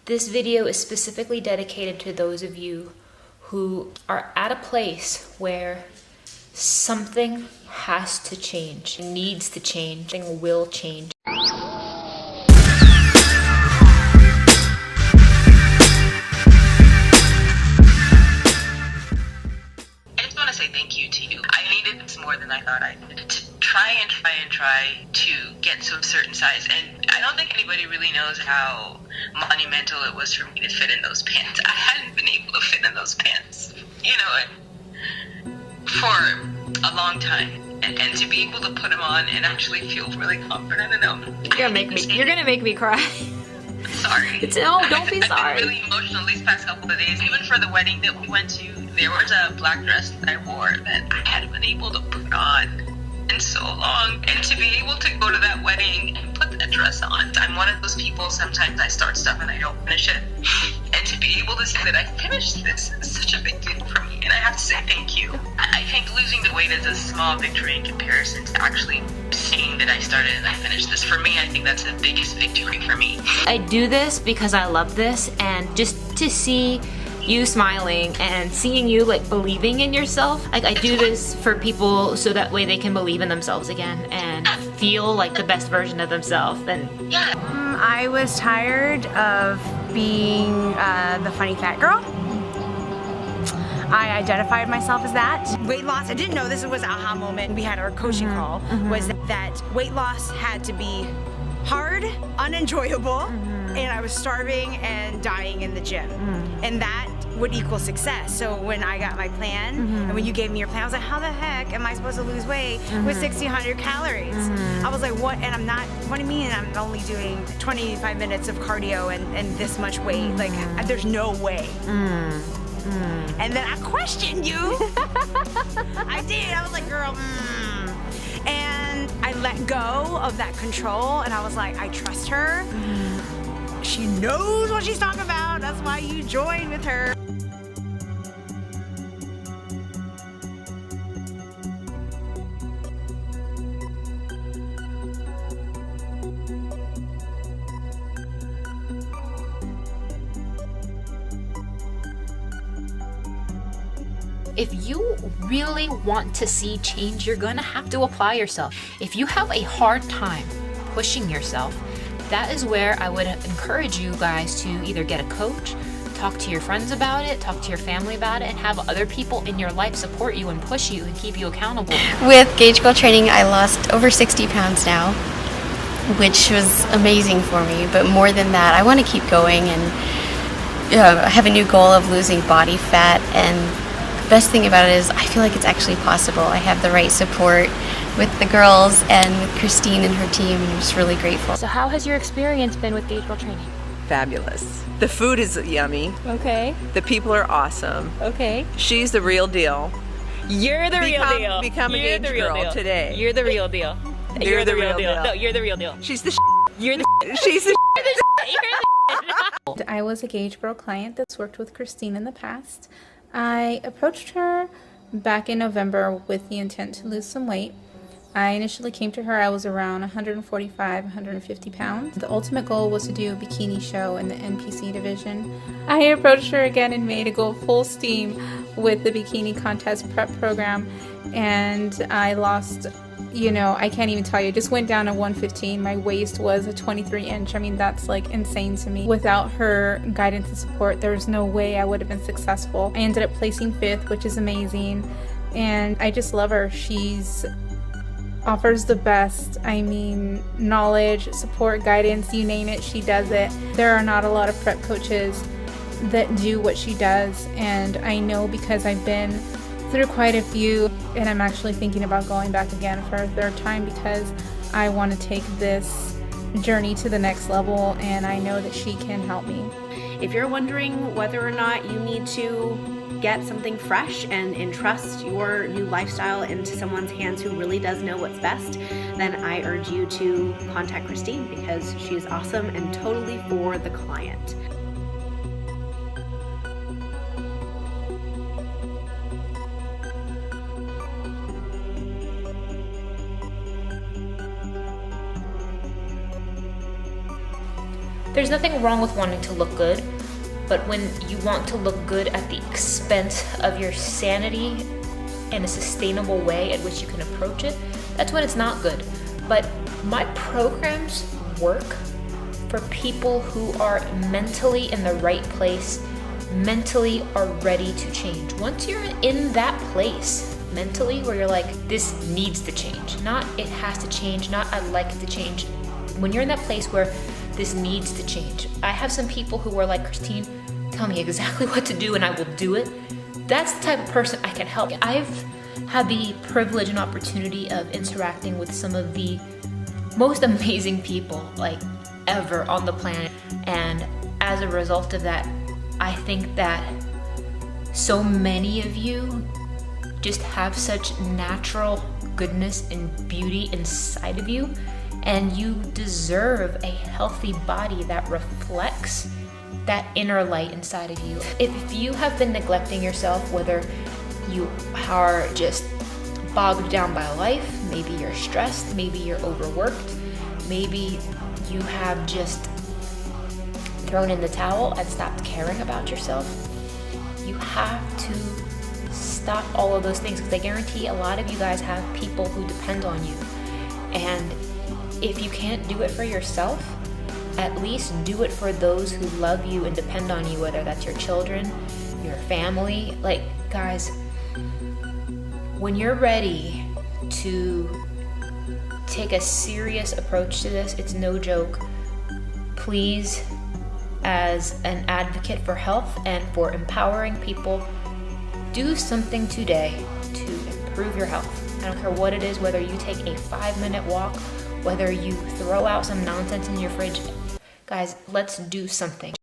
This video is specifically dedicated to those of you who are at a place where something has to change, needs to change, something will change. Thank you to you. I needed this more than I thought I did. To try to get to a certain size. And I don't think anybody really knows how monumental it was for me to fit in those pants. I hadn't been able to fit in those pants, for a long time. And to be able to put them on and actually feel really confident in them. You're gonna make me cry. Sorry. No, don't be sorry. I've been really emotional these past couple of days. Even for the wedding that we went to, there was a black dress that I wore that I hadn't been able to put on in so long. And to be able to go to that wedding and put that dress on, I'm one of those people, sometimes I start stuff and I don't finish it. And to be able to say that I finished this is such a big deal for me. And I have to say thank you. I think losing the weight is a small victory in comparison to actually saying that I started and I finished this. For me, I think that's the biggest victory for me. I do this because I love this, and just to see you smiling and seeing you believing in yourself. I do this for people so that way they can believe in themselves again and feel like the best version of themselves. And I was tired of being the funny fat girl. I identified myself as that. Weight loss, I didn't know this was an aha moment. We had our coaching call, was that weight loss had to be hard, unenjoyable, and I was starving and dying in the gym. And that would equal success. So when I got my plan, and when you gave me your plan, I was like, how the heck am I supposed to lose weight with 1,600 calories? I was like, what? And I'm not, what do you mean I'm only doing 25 minutes of cardio and this much weight? Like, there's no way. And then I questioned you. I did. I was like, girl, And I let go of that control, and I was like, I trust her. She knows what she's talking about. That's why you join with her. if you really want to see change, you're gonna have to apply yourself. If you have a hard time pushing yourself, that is where I would encourage you guys to either get a coach, talk to your friends about it, talk to your family about it, and have other people in your life support you and push you and keep you accountable. With Gauge Girl Training, I lost over 60 pounds now, which was amazing for me. But more than that, I want to keep going and have a new goal of losing body fat. And the best thing about it is I feel like it's actually possible. I have the right support with the girls and with Christine and her team, and I'm just really grateful. So how has your experience been with Gauge Girl Training? Fabulous. The food is yummy. Okay. The people are awesome. Okay. She's the real deal. You're the real deal. Become a Gauge Girl today. You're the real deal. You're the real deal. No, you're the real deal. She's the You're the She's the I was a Gauge Girl client that's worked with Christine in the past. I approached her back in November with the intent to lose some weight. I initially came to her, I was around 145, 150 pounds. The ultimate goal was to do a bikini show in the NPC division. I approached her again in May to go full steam with the bikini contest prep program, and I lost, I can't even tell you, just went down to 115. My waist was a 23 inch. I mean, that's like insane to me. Without her guidance and support, there's no way I would have been successful. I ended up placing 5th, which is amazing, and I just love her. She's offers the best. I mean, knowledge, support, guidance, you name it, she does it. There are not a lot of prep coaches that do what she does, and I know because I've been through quite a few, and I'm actually thinking about going back again for a 3rd time because I want to take this journey to the next level, and I know that she can help me. If you're wondering whether or not you need to get something fresh and entrust your new lifestyle into someone's hands who really does know what's best, then I urge you to contact Christine because she's awesome and totally for the client. there's nothing wrong with wanting to look good, but when you want to look good at the expense of your sanity in a sustainable way at which you can approach it, that's when it's not good. But my programs work for people who are mentally in the right place, mentally are ready to change. Once you're in that place mentally where you're like, this needs to change, not it has to change, not I'd like it to change. When you're in that place where this needs to change. I have some people who are like, Christine, tell me exactly what to do and I will do it. That's the type of person I can help. I've had the privilege and opportunity of interacting with some of the most amazing people like ever on the planet. And as a result of that, I think that so many of you just have such natural goodness and beauty inside of you, and you deserve a healthy body that reflects that inner light inside of you. If you have been neglecting yourself, whether you are just bogged down by life, maybe you're stressed, maybe you're overworked, maybe you have just thrown in the towel and stopped caring about yourself, you have to stop all of those things, because I guarantee a lot of you guys have people who depend on you. And if you can't do it for yourself, at least do it for those who love you and depend on you, whether that's your children, your family. Like, guys, when you're ready to take a serious approach to this, it's no joke. Please, as an advocate for health and for empowering people, do something today to improve your health. I don't care what it is, whether you take a 5-minute walk, whether you throw out some nonsense in your fridge. Guys, let's do something.